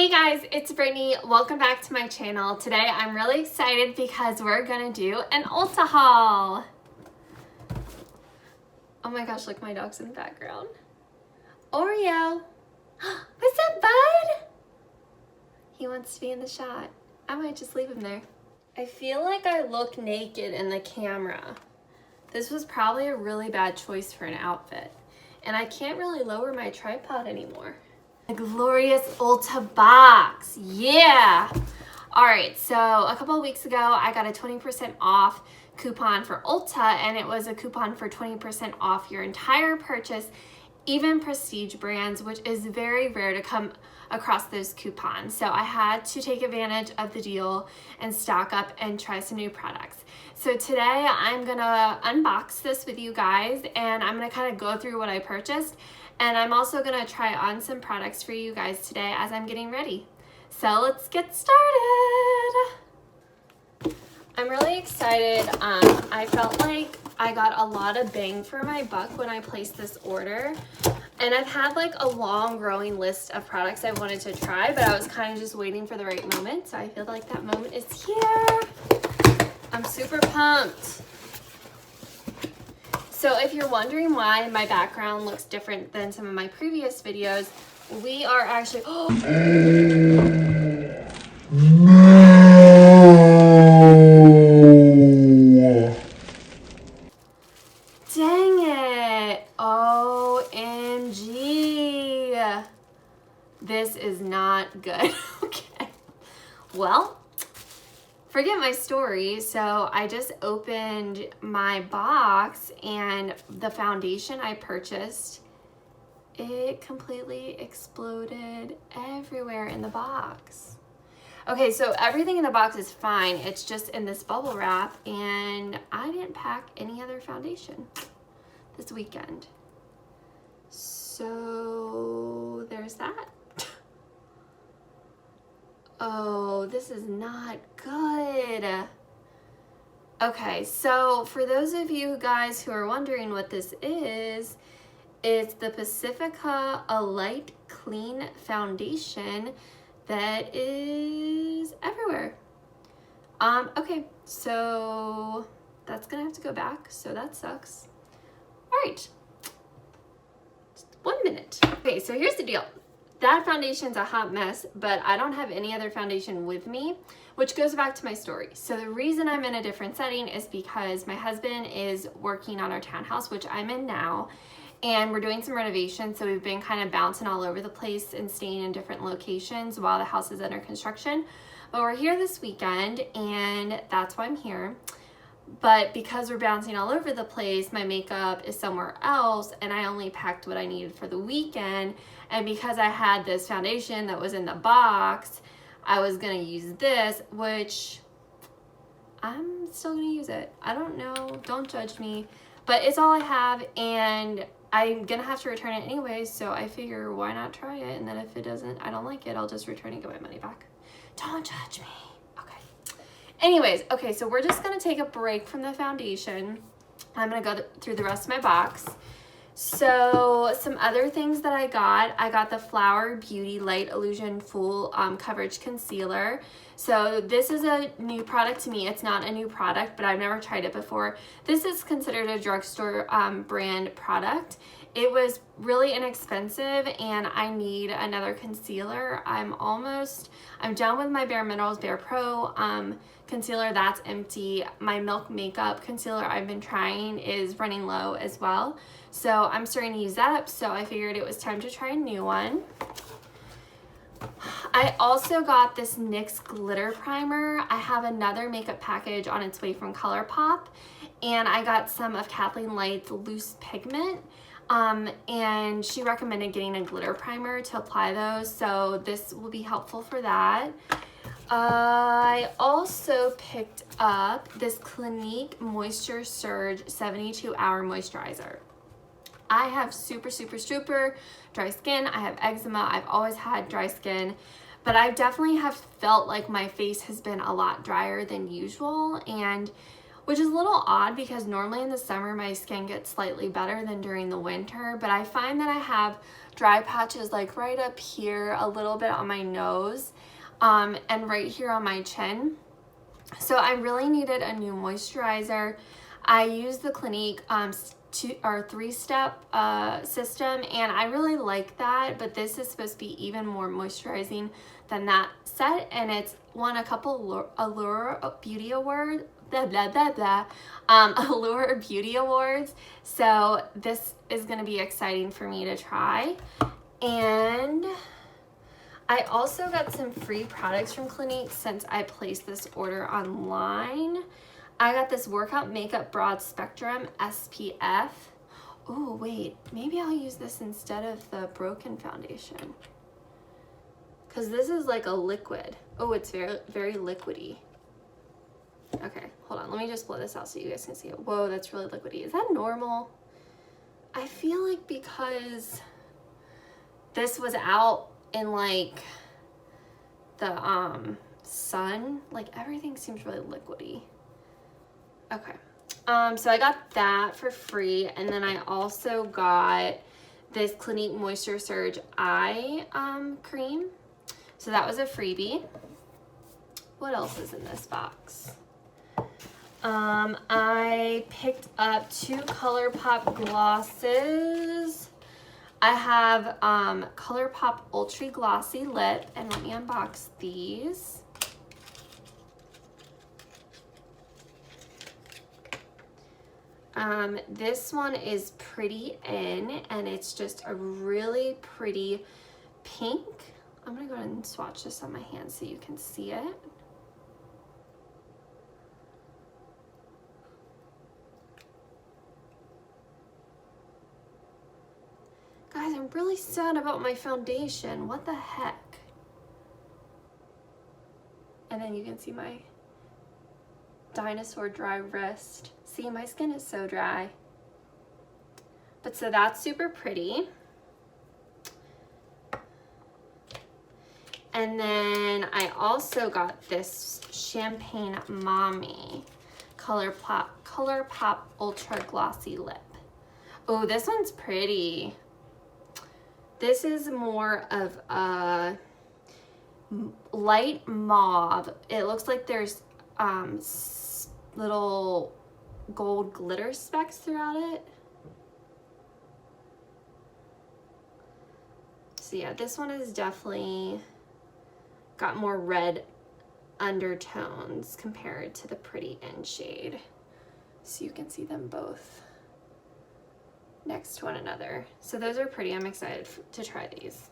Hey guys, it's Brittany. Welcome back to my channel. Today I'm really excited because we're gonna do an Ulta haul. Oh my gosh, look, my dog's in the background. Oreo. What's up, bud? He wants to be in the shot. I might just leave him there. I feel like I look naked in the camera. This was probably a really bad choice for an outfit. And I can't really lower my tripod anymore. The glorious Ulta box, yeah! All right, so a couple of weeks ago, I got a 20% off coupon for Ulta, and it was a coupon for 20% off your entire purchase, even prestige brands, which is very rare to come across those coupons. So I had to take advantage of the deal and stock up and try some new products. So today I'm gonna unbox this with you guys, and I'm gonna kind of go through what I purchased. And I'm also gonna try on some products for you guys today as I'm getting ready. So let's get started. I'm really excited. I felt like I got a lot of bang for my buck when I placed this order. And I've had like a long growing list of products I wanted to try, but I was kind of just waiting for the right moment. So I feel like that moment is here. I'm super pumped. So if you're wondering why my background looks different than some of my previous videos, we are actually, dang it, OMG, this is not good. Okay, well, forget my story. So I just opened my box and the foundation I purchased, it completely exploded everywhere in the box. Okay, so everything in the box is fine. It's just in this bubble wrap, and I didn't pack any other foundation this weekend. So there's that. Oh, this is not good. Okay, so for those of you guys who are wondering what this is, it's the Pacifica Alight Clean Foundation that is everywhere. Okay, so that's gonna have to go back, so that sucks. All right, just 1 minute. Okay, so here's the deal. That foundation's a hot mess, but I don't have any other foundation with me, which goes back to my story. So the reason I'm in a different setting is because my husband is working on our townhouse, which I'm in now, and we're doing some renovations. So we've been kind of bouncing all over the place and staying in different locations while the house is under construction. But we're here this weekend, and that's why I'm here. But because we're bouncing all over the place, my makeup is somewhere else, and I only packed what I needed for the weekend. And because I had this foundation that was in the box, I was gonna use this, which I'm still gonna use it. I don't know, don't judge me, but it's all I have, and I'm gonna have to return it anyways, so I figure why not try it, and then if it doesn't, I don't like it, I'll just return and get my money back. Don't judge me. Anyways, okay, so we're just gonna take a break from the foundation. I'm gonna go through the rest of my box. So some other things that I got the Flower Beauty Light Illusion Full Coverage Concealer. So this is a new product to me. It's not a new product, but I've never tried it before. This is considered a drugstore brand product. It was really inexpensive, and I need another concealer. I'm done with my Bare Minerals Bare Pro concealer. That's empty. My Milk Makeup concealer I've been trying is running low as well. So I'm starting to use that up, so I figured it was time to try a new one. I also got this NYX glitter primer. I have another makeup package on its way from ColourPop, and I got some of Kathleen Light's loose pigment. And she recommended getting a glitter primer to apply those, so this will be helpful for that. I also picked up this Clinique Moisture Surge 72-hour moisturizer. I have super dry skin. I have eczema. I've always had dry skin, but I definitely have felt like my face has been a lot drier than usual. And which is a little odd because normally in the summer my skin gets slightly better than during the winter, but I find that I have dry patches like right up here, a little bit on my nose, and right here on my chin. So I really needed a new moisturizer. I use the Clinique three-step system, and I really like that, but this is supposed to be even more moisturizing than that set, and it's won a couple Allure Beauty Awards, Allure Beauty Awards, so this is going to be exciting for me to try. And I also got some free products from Clinique since I placed this order online. I got this Workout Makeup Broad Spectrum SPF. Oh, wait, maybe I'll use this instead of the Broken Foundation, because this is like a liquid. Oh, it's very, very liquidy. Okay, hold on. Let me just blow this out so you guys can see it. Whoa, that's really liquidy. Is that normal? I feel like because this was out in like the sun, like everything seems really liquidy. Okay, so I got that for free, and then I also got this Clinique Moisture Surge Eye cream. So that was a freebie. What else is in this box? I picked up 2 ColourPop glosses. I have ColourPop Ultra Glossy Lip, and let me unbox these. This one is Pretty In, and it's just a really pretty pink. I'm gonna go ahead and swatch this on my hand so you can see it. Guys, I'm really sad about my foundation. What the heck? And then you can see my dinosaur dry wrist. See, my skin is so dry. But so that's super pretty. And then I also got this Champagne Mami ColourPop Ultra Glossy Lip. Oh, this one's pretty. This is more of a light mauve. It looks like there's little gold glitter specks throughout it. So yeah, this one is definitely got more red undertones compared to the Pretty In shade. So you can see them both next to one another. So those are pretty. I'm excited to try these.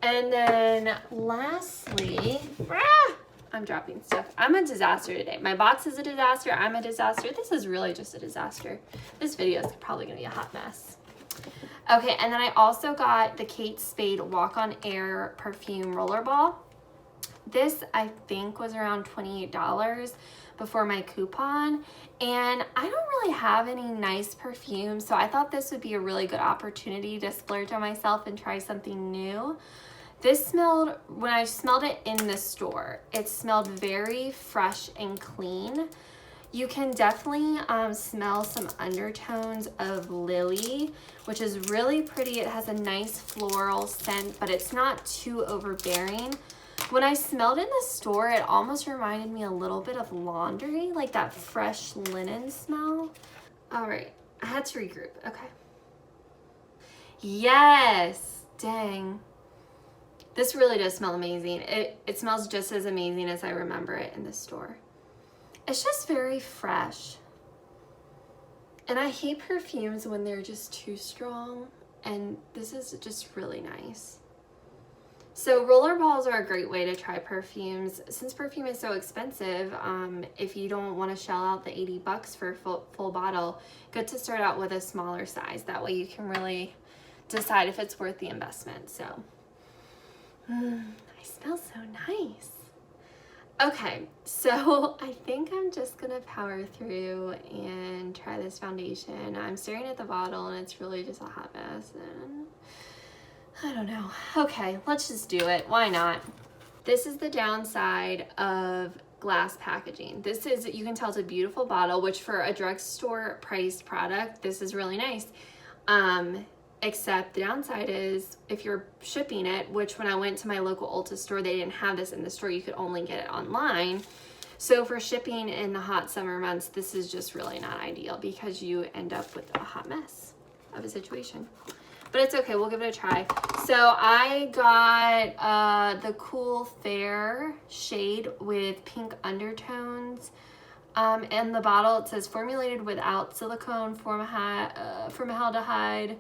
And then lastly, I'm dropping stuff. I'm a disaster today. My box is a disaster. I'm a disaster. This is really just a disaster. This video is probably gonna be a hot mess. Okay, and then I also got the Kate Spade Walk on Air Perfume Rollerball. This, I think, was around $28 before my coupon, and I don't really have any nice perfumes, so I thought this would be a really good opportunity to splurge on myself and try something new. This smelled, when I smelled it in the store, it smelled very fresh and clean. You can definitely smell some undertones of lily, which is really pretty. It has a nice floral scent, but it's not too overbearing. When I smelled it in the store, it almost reminded me a little bit of laundry, like that fresh linen smell. All right, I had to regroup, okay. Yes, dang. This really does smell amazing. It smells just as amazing as I remember it in the store. It's just very fresh. And I hate perfumes when they're just too strong, and this is just really nice. So rollerballs are a great way to try perfumes. Since perfume is so expensive, if you don't want to shell out the 80 bucks for a full bottle, good to start out with a smaller size. That way you can really decide if it's worth the investment. So, I smell so nice. Okay, so I think I'm just gonna power through and try this foundation. I'm staring at the bottle and it's really just a hot mess, and I don't know. Okay, let's just do it. Why not? This is the downside of glass packaging. This is, you can tell it's a beautiful bottle, which for a drugstore priced product, this is really nice. Except the downside is if you're shipping it, which when I went to my local Ulta store, they didn't have this in the store. You could only get it online. So for shipping in the hot summer months, this is just really not ideal because you end up with a hot mess of a situation. But it's okay, we'll give it a try. So I got the Cool Fair shade with pink undertones. And the bottle, it says formulated without silicone, formaldehyde,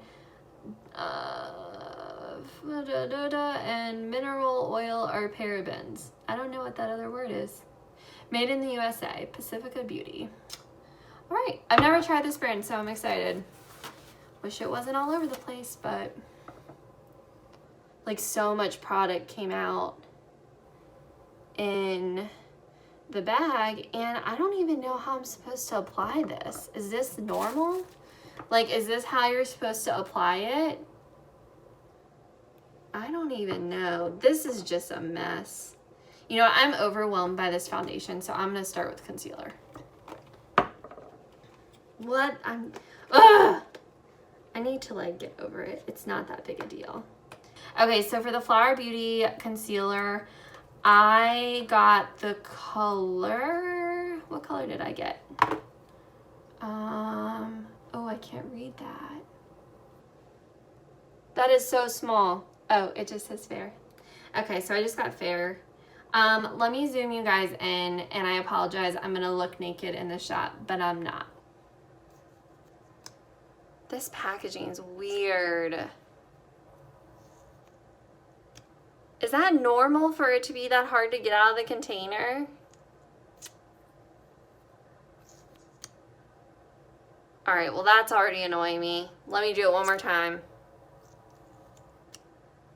and mineral oil or parabens. I don't know what that other word is. Made in the USA, Pacifica Beauty. All right, I've never tried this brand, so I'm excited. Wish it wasn't all over the place, but like so much product came out in the bag, and I don't even know how I'm supposed to apply this. Is this normal? Like, is this how you're supposed to apply it? I don't even know. This is just a mess. You know, I'm overwhelmed by this foundation, so I'm gonna start with concealer. What? Ugh! I need to like get over it. It's not that big a deal. Okay, so for the Flower Beauty concealer, I got the color, what color did I get? Oh, I can't read that. That is so small. Oh, it just says fair. Okay, so I just got fair. Let me zoom you guys in, and I apologize. I'm gonna look naked in the shot, but I'm not. This packaging's weird. Is that normal for it to be that hard to get out of the container? All right, well, that's already annoying me. Let me do it one more time.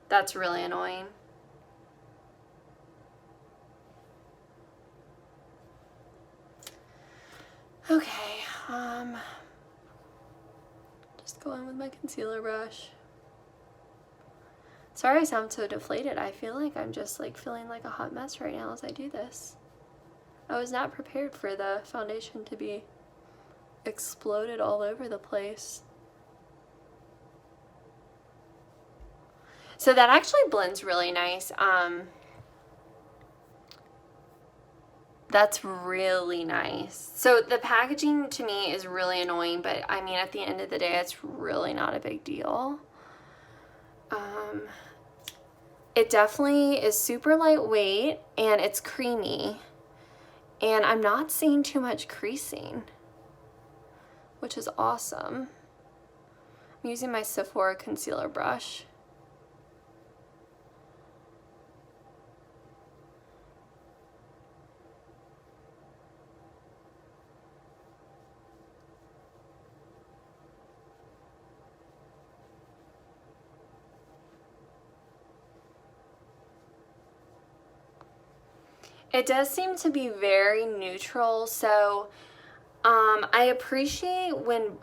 That's really annoying. Okay, just go in with my concealer brush. Sorry I sound so deflated. I feel like I'm just like feeling like a hot mess right now as I do this. I was not prepared for the foundation to be exploded all over the place. So that actually blends really nice. That's really nice. So the packaging to me is really annoying, but I mean, at the end of the day, it's really not a big deal. It definitely is super lightweight and it's creamy, and I'm not seeing too much creasing, which is awesome. I'm using my Sephora concealer brush. It does seem to be very neutral, so I appreciate when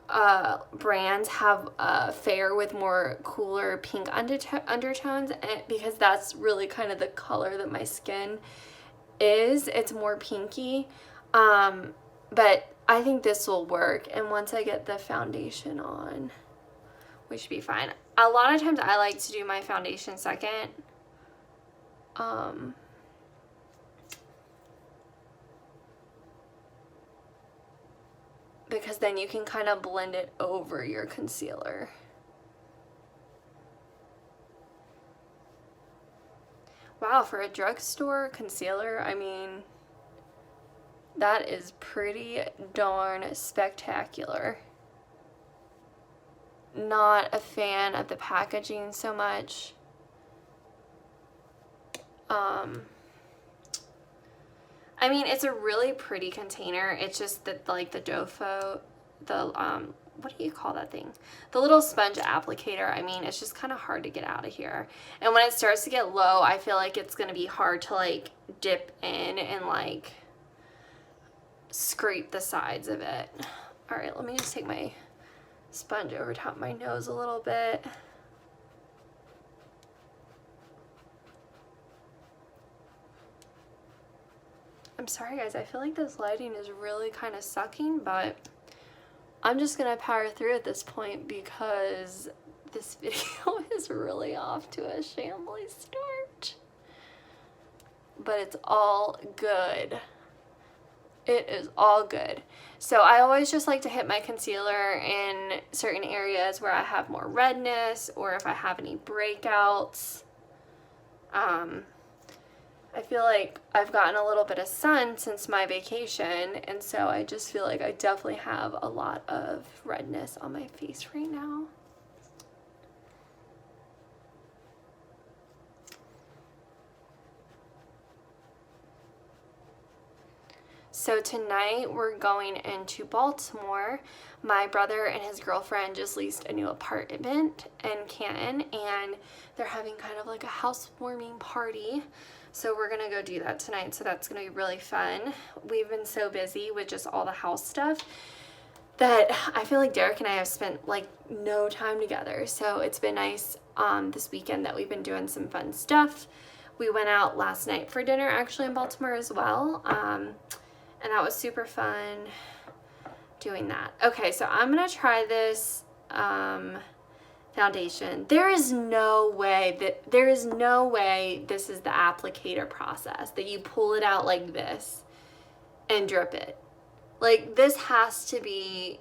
brands have fair with more cooler pink undertones, because that's really kind of the color that my skin is. It's more pinky, but I think this will work, and once I get the foundation on, we should be fine. A lot of times I like to do my foundation second. Because then you can kind of blend it over your concealer. Wow, for a drugstore concealer, I mean, that is pretty darn spectacular. Not a fan of the packaging so much. I mean, it's a really pretty container. It's just that, like, the dough, what do you call that thing? The little sponge applicator, I mean, it's just kind of hard to get out of here. And when it starts to get low, I feel like it's going to be hard to, like, dip in and, like, scrape the sides of it. All right, let me just take my sponge over top my nose a little bit. I'm sorry guys, I feel like this lighting is really kind of sucking, but I'm just gonna power through at this point because this video is really off to a shambly start. But it's all good. It is all good. So I always just like to hit my concealer in certain areas where I have more redness or if I have any breakouts. I feel like I've gotten a little bit of sun since my vacation, and so I just feel like I definitely have a lot of redness on my face right now. So tonight we're going into Baltimore. My brother and his girlfriend just leased a new apartment in Canton, and they're having kind of like a housewarming party. So we're gonna go do that tonight, so that's gonna be really fun. We've been so busy with just all the house stuff that I feel like Derek and I have spent like no time together. So it's been nice this weekend that we've been doing some fun stuff. We went out last night for dinner actually in Baltimore as well. And that was super fun doing that. Okay, so I'm gonna try this foundation. There is no way this is the applicator process, that you pull it out like this and drip it. Like, this has to be,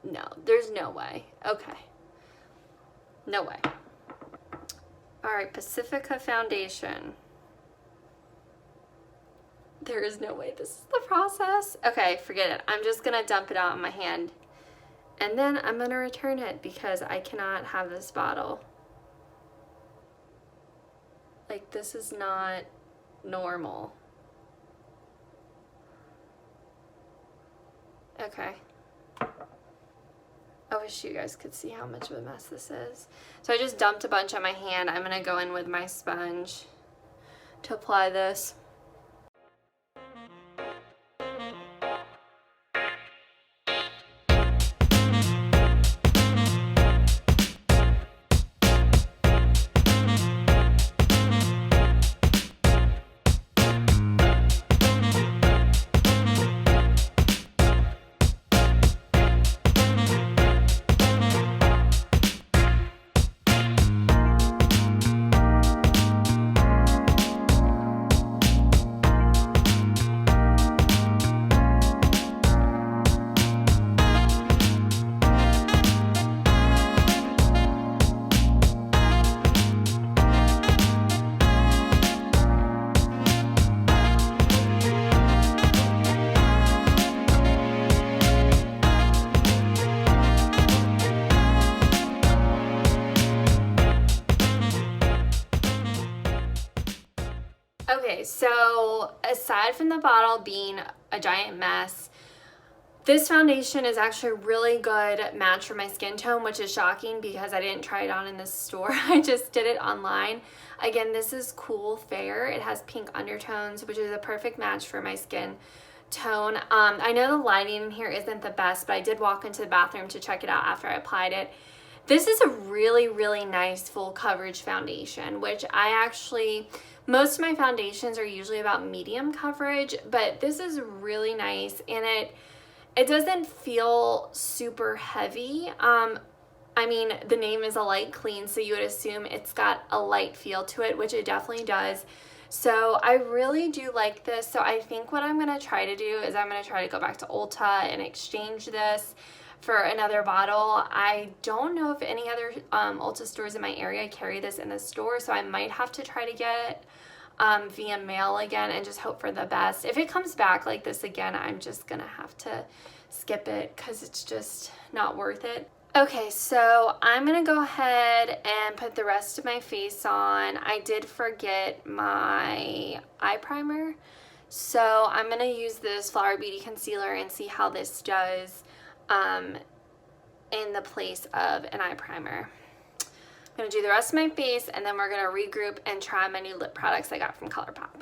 no, there's no way. Okay, no way. All right, Pacifica foundation. There is no way this is the process. Okay, forget it. I'm just gonna dump it out on my hand, and then I'm gonna return it because I cannot have this bottle. Like, this is not normal. Okay. I wish you guys could see how much of a mess this is. So I just dumped a bunch on my hand. I'm gonna go in with my sponge to apply this. Okay, so aside from the bottle being a giant mess, this foundation is actually a really good match for my skin tone, which is shocking because I didn't try it on in the store. I just did it online. Again, this is Cool Fair. It has pink undertones, which is a perfect match for my skin tone. I know the lighting in here isn't the best, but I did walk into the bathroom to check it out after I applied it. This is a really, really nice full coverage foundation, which most of my foundations are usually about medium coverage, but this is really nice, and it doesn't feel super heavy. I mean, the name is Alight Clean, so you would assume it's got a light feel to it, which it definitely does. So I really do like this. So I think what I'm gonna try to do is I'm gonna try to go back to Ulta and exchange this for another bottle. I don't know if any other Ulta stores in my area carry this in the store, so I might have to try to get via mail again and just hope for the best. If it comes back like this again, I'm just gonna have to skip it because it's just not worth it. Okay, so I'm gonna go ahead and put the rest of my face on. I did forget my eye primer, so I'm gonna use this Flower Beauty concealer and see how this does in the place of an eye primer. I'm gonna do the rest of my face, and then we're gonna regroup and try my new lip products I got from ColourPop.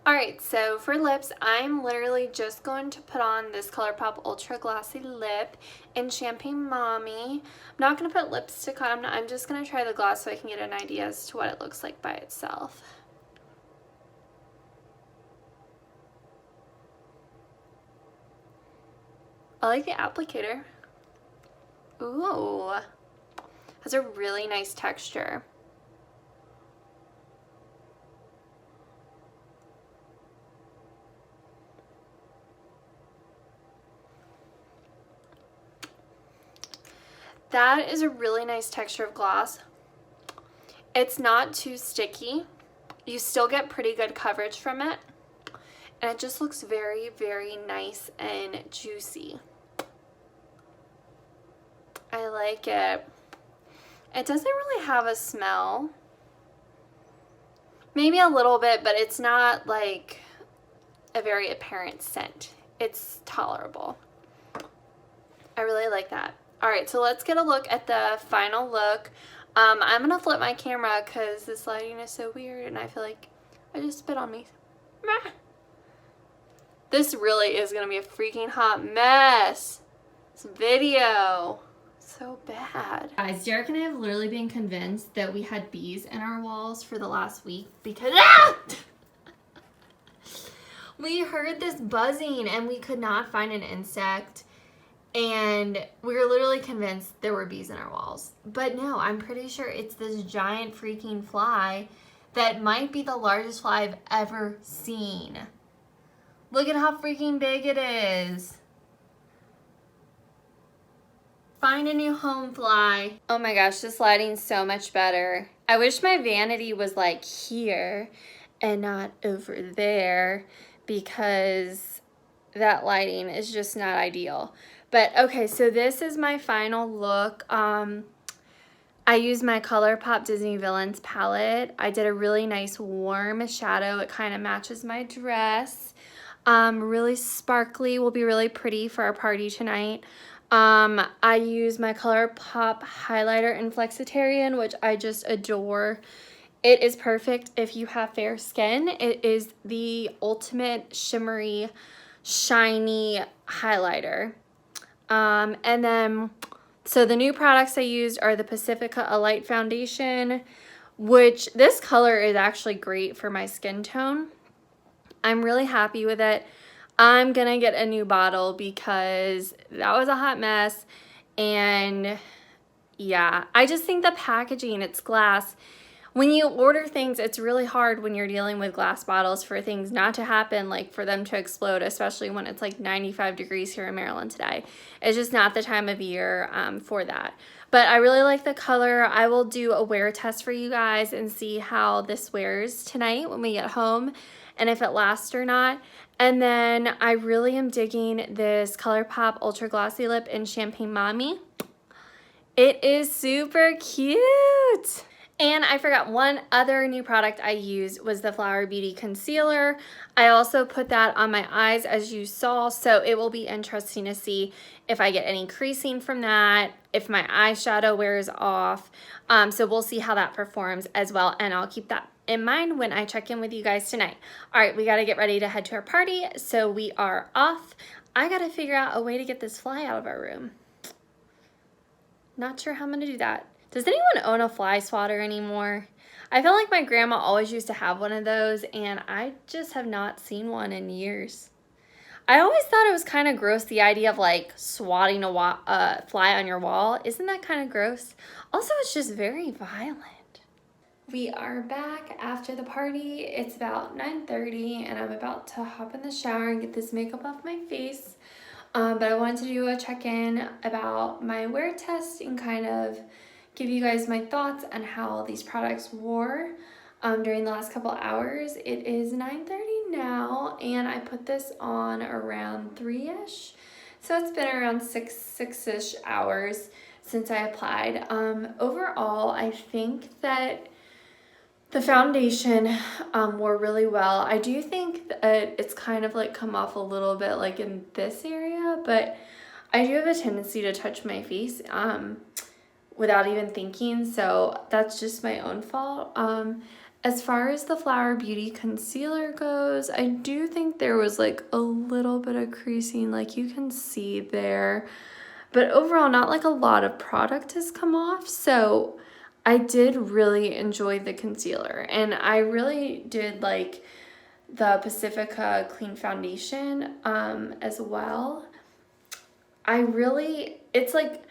Alright, so for lips, I'm literally just going to put on this ColourPop Ultra Glossy Lip in Champagne Mami. I'm not going to put lipstick on, I'm just going to try the gloss so I can get an idea as to what it looks like by itself. I like the applicator. Ooh, has a really nice texture. That is a really nice texture of gloss. It's not too sticky. You still get pretty good coverage from it. And it just looks very, very nice and juicy. I like it. It doesn't really have a smell. Maybe a little bit, but it's not like a very apparent scent. It's tolerable. I really like that. All right, so let's get a look at the final look. I'm gonna flip my camera because this lighting is so weird and I feel like I just spit on me. This really is gonna be a freaking hot mess. This video, so bad. Guys, Derek and I have literally been convinced that we had bees in our walls for the last week because we heard this buzzing and we could not find an insect. And we were literally convinced there were bees in our walls. But no, I'm pretty sure it's this giant freaking fly that might be the largest fly I've ever seen. Look at how freaking big it is. Find a new home, fly. Oh my gosh, this lighting's so much better. I wish my vanity was like here and not over there because that lighting is just not ideal. But okay, so this is my final look. I used my ColourPop Disney Villains palette. I did a really nice warm shadow. It kind of matches my dress. Really sparkly, will be really pretty for our party tonight. I use my ColourPop highlighter in Flexitarian, which I just adore. It is perfect if you have fair skin. It is the ultimate shimmery, shiny highlighter. And then, so the new products I used are the Pacifica Alight foundation, which this color is actually great for my skin tone. I'm really happy with it. I'm gonna get a new bottle because that was a hot mess. And yeah, I just think the packaging, it's glass. When you order things, it's really hard when you're dealing with glass bottles for things not to happen, like for them to explode, especially when it's like 95 degrees here in Maryland today. It's just not the time of year for that. But I really like the color. I will do a wear test for you guys and see how this wears tonight when we get home and if it lasts or not. And then I really am digging this ColourPop Ultra Glossy Lip in Champagne Mami. It is super cute. And I forgot one other new product I used was the Flower Beauty Concealer. I also put that on my eyes as you saw, so it will be interesting to see if I get any creasing from that, if my eyeshadow wears off. So we'll see how that performs as well, and I'll keep that in mind when I check in with you guys tonight. All right, we gotta get ready to head to our party, so we are off. I gotta figure out a way to get this fly out of our room. Not sure how I'm gonna do that. Does anyone own a fly swatter anymore? I feel like my grandma always used to have one of those and I just have not seen one in years. I always thought it was kind of gross, the idea of like swatting a fly on your wall. Isn't that kind of gross? Also, it's just very violent. We are back after the party. It's about 9:30 and I'm about to hop in the shower and get this makeup off my face. But I wanted to do a check-in about my wear test and kind of give you guys my thoughts on how these products wore during the last couple hours. It is 9:30 now and I put this on around 3-ish. So it's been around six-ish hours since I applied. Overall, I think that the foundation wore really well. I do think that it's kind of like come off a little bit like in this area, but I do have a tendency to touch my face without even thinking, so that's just my own fault. As far as the Flower Beauty Concealer goes, I do think there was like a little bit of creasing, like you can see there, but overall not like a lot of product has come off, so I did really enjoy the concealer, and I really did like the Pacifica Clean Foundation as well. it's like,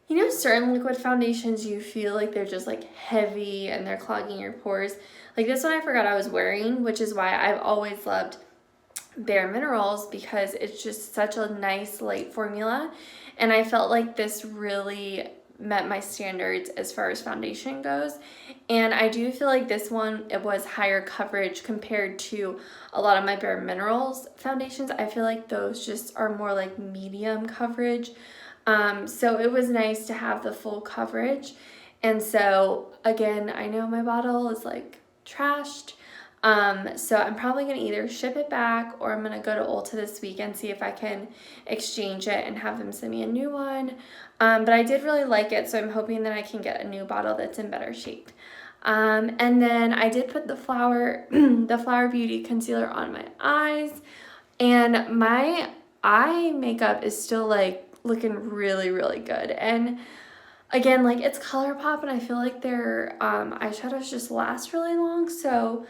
you know, certain liquid foundations you feel like they're just like heavy and they're clogging your pores. Like this one I forgot I was wearing, which is why I've always loved Bare Minerals, because it's just such a nice light formula. And I felt like this really met my standards as far as foundation goes. And I do feel like this one, it was higher coverage compared to a lot of my Bare Minerals foundations. I feel like those just are more like medium coverage. So it was nice to have the full coverage. And so again, I know my bottle is like trashed. So I'm probably going to either ship it back, or I'm going to go to Ulta this week and see if I can exchange it and have them send me a new one. But I did really like it, so I'm hoping that I can get a new bottle that's in better shape. And then I did put the the Flower Beauty concealer on my eyes, and my eye makeup is still like looking really, really good. And again, like it's ColourPop, and I feel like their eyeshadows just last really long, so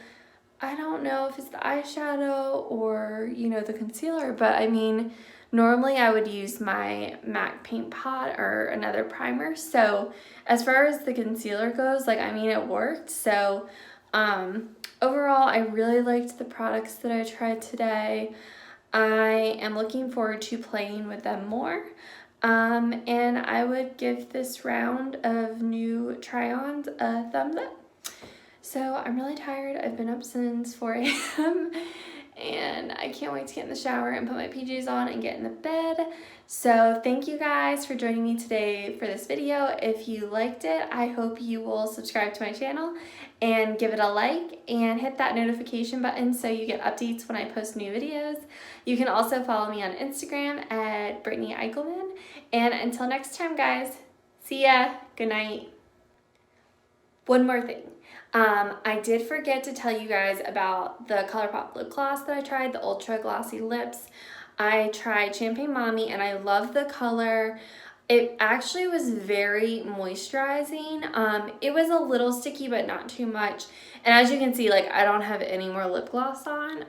I don't know if it's the eyeshadow or, you know, the concealer, but I mean, normally I would use my MAC Paint Pot or another primer. So as far as the concealer goes, like, I mean, it worked. So overall, I really liked the products that I tried today. I am looking forward to playing with them more. And I would give this round of new try-ons a thumbs up. So I'm really tired. I've been up since 4 a.m. and I can't wait to get in the shower and put my PJs on and get in the bed. So thank you guys for joining me today for this video. If you liked it, I hope you will subscribe to my channel and give it a like and hit that notification button so you get updates when I post new videos. You can also follow me on Instagram at Brittany Eichelman. And until next time, guys, see ya. Good night. One more thing. I did forget to tell you guys about the ColourPop lip gloss that I tried, the Ultra Glossy Lips. I tried Champagne Mami, and I love the color. It actually was very moisturizing. It was a little sticky, but not too much. And as you can see, like, I don't have any more lip gloss on.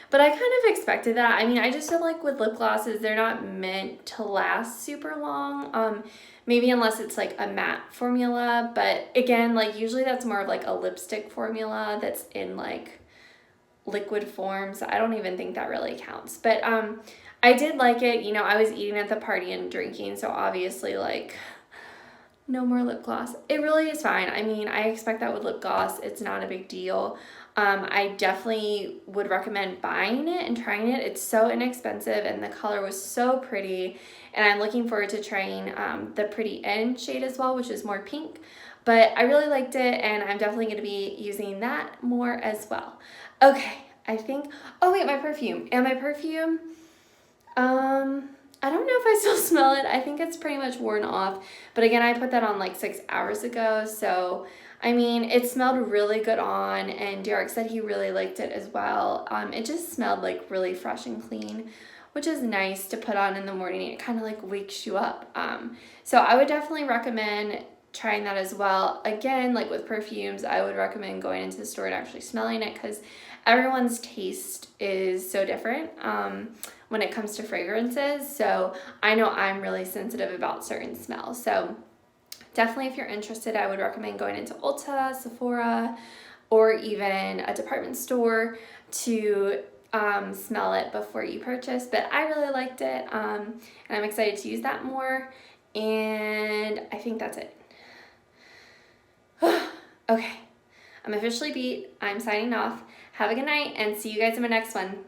But I kind of expected that. I mean, I just feel like with lip glosses, they're not meant to last super long. Maybe unless it's like a matte formula, but again, like usually that's more of like a lipstick formula that's in like liquid form, so I don't even think that really counts. But I did like it. You know, I was eating at the party and drinking, so obviously like no more lip gloss. It really is fine. I mean, I expect that with lip gloss. It's not a big deal. I definitely would recommend buying it and trying it. It's so inexpensive, and the color was so pretty. And I'm looking forward to trying the Pretty End shade as well, which is more pink. But I really liked it, and I'm definitely going to be using that more as well. Okay, I think... Oh, wait, my perfume. And my perfume... I don't know if I still smell it. I think it's pretty much worn off. But again, I put that on like 6 hours ago. So, I mean, it smelled really good on. And Derek said he really liked it as well. It just smelled like really fresh and clean, which is nice to put on in the morning. It kind of like wakes you up. So I would definitely recommend trying that as well. Again, like with perfumes, I would recommend going into the store and actually smelling it, because everyone's taste is so different when it comes to fragrances. So I know I'm really sensitive about certain smells. So definitely, if you're interested, I would recommend going into Ulta, Sephora, or even a department store to smell it before you purchase. But I really liked it, and I'm excited to use that more. And I think that's it. Okay, I'm officially beat. I'm signing off. Have a good night, and see you guys in my next one.